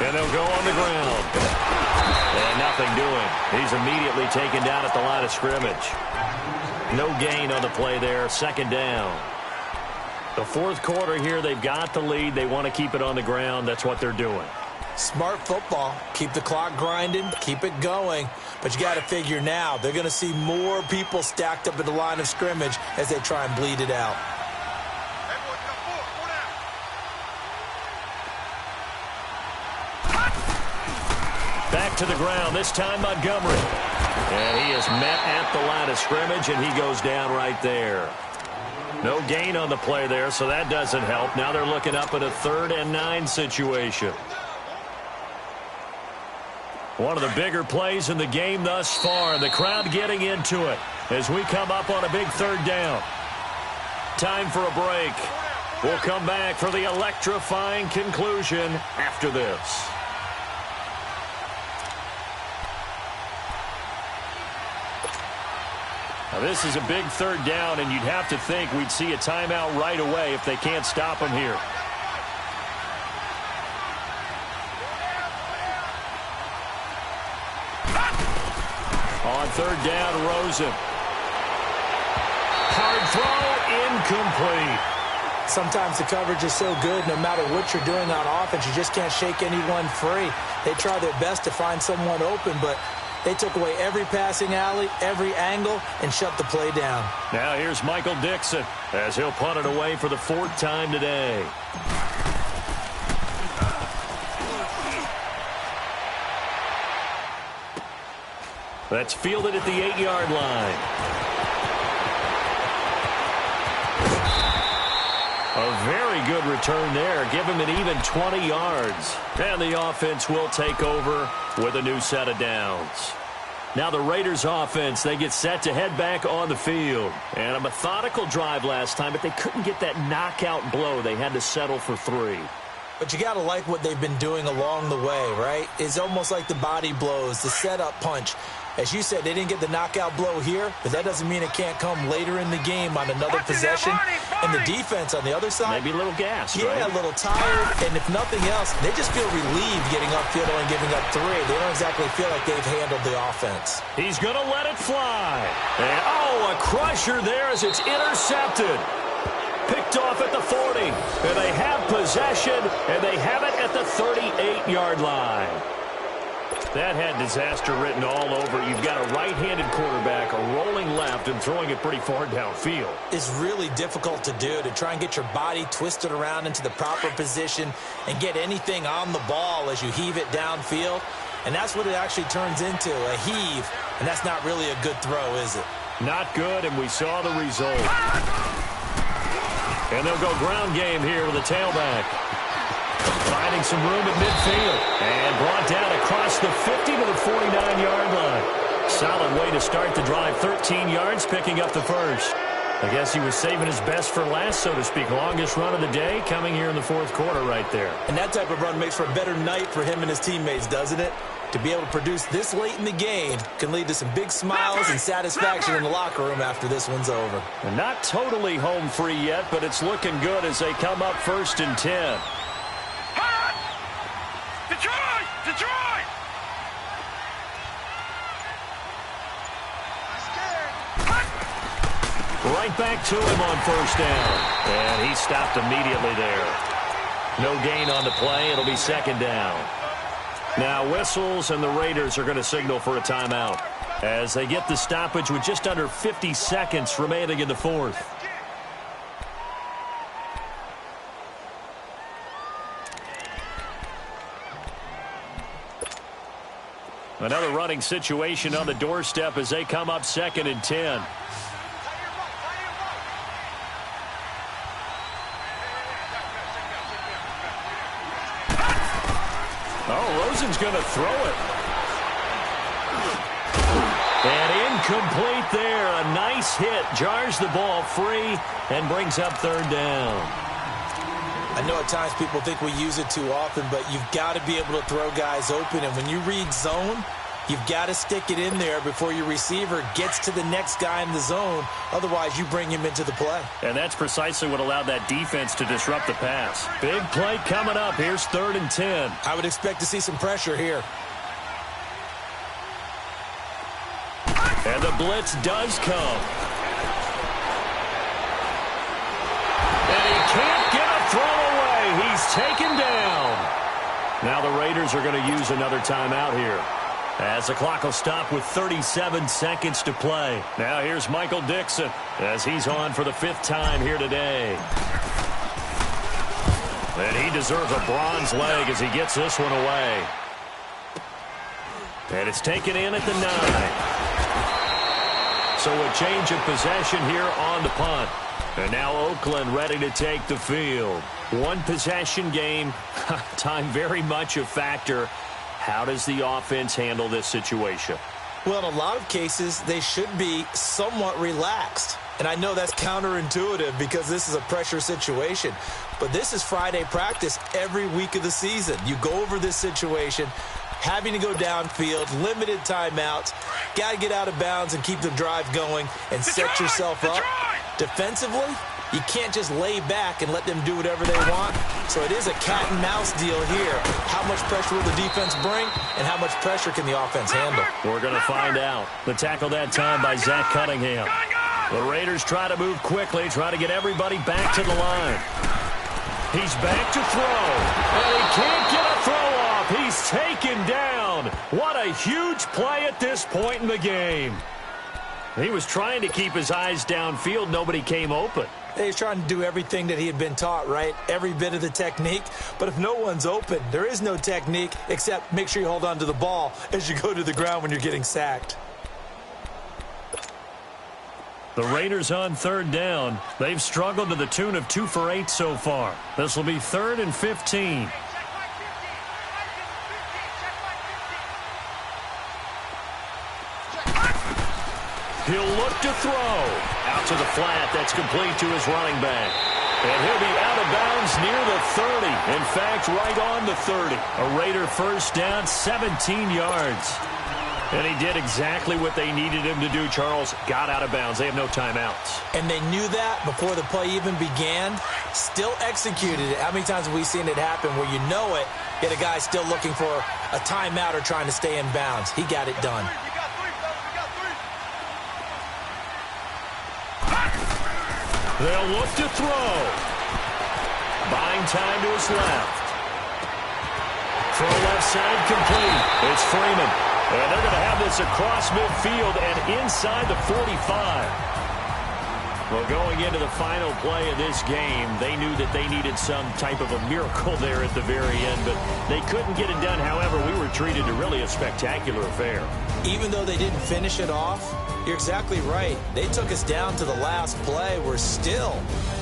And they'll go on the ground. And nothing doing. He's immediately taken down at the line of scrimmage. No gain on the play there. 2nd down. The 4th quarter here, they've got the lead. They want to keep it on the ground. That's what they're doing. Smart football. Keep the clock grinding. Keep it going. But you got to figure now, they're going to see more people stacked up at the line of scrimmage as they try and bleed it out. Back to the ground, this time Montgomery. And he is met at the line of scrimmage, and he goes down right there. No gain on the play there, so that doesn't help. Now they're looking up at a 3rd and 9 situation. One of the bigger plays in the game thus far, and the crowd getting into it as we come up on a big 3rd down. Time for a break. We'll come back for the electrifying conclusion after this. Now, this is a big 3rd down, and you'd have to think we'd see a timeout right away if they can't stop him here. On 3rd down, Rosen. Hard throw, incomplete. Sometimes the coverage is so good, no matter what you're doing on offense, you just can't shake anyone free. They try their best to find someone open, but they took away every passing alley, every angle, and shut the play down. Now here's Michael Dixon as he'll punt it away for the 4th time today. That's fielded at the 8-yard line. A very good return there. Give him an even 20 yards. And the offense will take over with a new set of downs. Now the Raiders offense, they get set to head back on the field. And a methodical drive last time, but they couldn't get that knockout blow. They had to settle for 3. But you got to like what they've been doing along the way, right? It's almost like the body blows, the setup punch. As you said, they didn't get the knockout blow here, but that doesn't mean it can't come later in the game on another possession. And the defense on the other side, maybe a little gassed, yeah, right? A little tired. And if nothing else, they just feel relieved getting upfield and giving up 3. They don't exactly feel like they've handled the offense. He's going to let it fly. And, oh, a crusher there as it's intercepted. Picked off at the 40. And they have possession, and they have it at the 38-yard line. That had disaster written all over. You've got a right-handed quarterback, a rolling left, and throwing it pretty far downfield. It's really difficult to do, to try and get your body twisted around into the proper position and get anything on the ball as you heave it downfield. And that's what it actually turns into, a heave. And that's not really a good throw, is it? Not good, and we saw the result. And they'll go ground game here with a tailback. Finding some room at midfield. And brought down across the 50 to the 49-yard line. Solid way to start the drive. 13 yards, picking up the first. I guess he was saving his best for last, so to speak. Longest run of the day coming here in the fourth quarter right there. And that type of run makes for a better night for him and his teammates, doesn't it? To be able to produce this late in the game can lead to some big smiles and satisfaction in the locker room after this one's over. And not totally home free yet, but it's looking good as they come up 1st and 10. Detroit! Right back to him on 1st down. And he stopped immediately there. No gain on the play. It'll be 2nd down. Now whistles, and the Raiders are going to signal for a timeout as they get the stoppage with just under 50 seconds remaining in the 4th. Another running situation on the doorstep as they come up 2nd and 10. Oh, Rosen's going to throw it. And incomplete there. A nice hit. Jars the ball free and brings up 3rd down. I know at times people think we use it too often, but you've got to be able to throw guys open. And when you read zone, you've got to stick it in there before your receiver gets to the next guy in the zone. Otherwise, you bring him into the play. And that's precisely what allowed that defense to disrupt the pass. Big play coming up. Here's 3rd and 10. I would expect to see some pressure here. And the blitz does come. And he can't get a throw away. He's taken down. Now the Raiders are going to use another timeout here, as the clock will stop with 37 seconds to play. Now here's Michael Dixon as he's on for the 5th time here today. And he deserves a bronze leg as he gets this one away. And it's taken in at the 9. So a change of possession here on the punt. And now Oakland ready to take the field. One possession game. Time very much a factor. How does the offense handle this situation? Well, in a lot of cases, they should be somewhat relaxed. And I know that's counterintuitive because this is a pressure situation. But this is Friday practice every week of the season. You go over this situation, having to go downfield, limited timeouts, got to get out of bounds and keep the drive going and set yourself up. Defensively, you can't just lay back and let them do whatever they want. So it is a cat and mouse deal here. How much pressure will the defense bring, and how much pressure can the offense handle? We're going to find out. The tackle that time by Zach Cunningham. The Raiders try to move quickly, try to get everybody back to the line. He's back to throw, and he can't get a throw off. He's taken down. What a huge play at this point in the game. He was trying to keep his eyes downfield. Nobody came open. He's trying to do everything that he had been taught, right? Every bit of the technique. But if no one's open, there is no technique except make sure you hold on to the ball as you go to the ground when you're getting sacked. The Raiders on 3rd down. They've struggled to the tune of 2 for 8 so far. This will be 3rd and 15. He'll look to throw. Out to the flat. That's complete to his running back. And he'll be out of bounds near the 30. In fact, right on the 30. A Raider first down, 17 yards. And he did exactly what they needed him to do, Charles. Got out of bounds. They have no timeouts. And they knew that before the play even began. Still executed it. How many times have we seen it happen where you know it, yet a guy still looking for a timeout or trying to stay in bounds? He got it done. They'll look to throw. Buying time to his left. Throw left side complete. It's Freeman. And they're going to have this across midfield and inside the 45. Well, going into the final play of this game, they knew that they needed some type of a miracle there at the very end, but they couldn't get it done. However, we were treated to really a spectacular affair. Even though they didn't finish it off, you're exactly right. They took us down to the last play. We're still,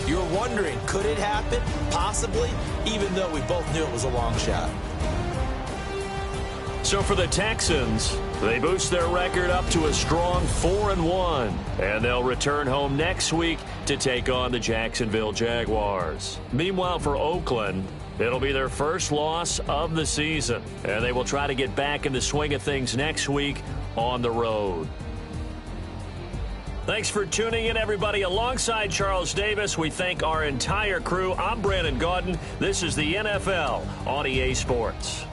you're wondering, could it happen? Possibly, even though we both knew it was a long shot. So for the Texans, they boost their record up to a strong 4-1. And they'll return home next week to take on the Jacksonville Jaguars. Meanwhile, for Oakland, it'll be their first loss of the season. And they will try to get back in the swing of things next week on the road. Thanks for tuning in, everybody. Alongside Charles Davis, we thank our entire crew. I'm Brandon Gaudin. This is the NFL on EA Sports.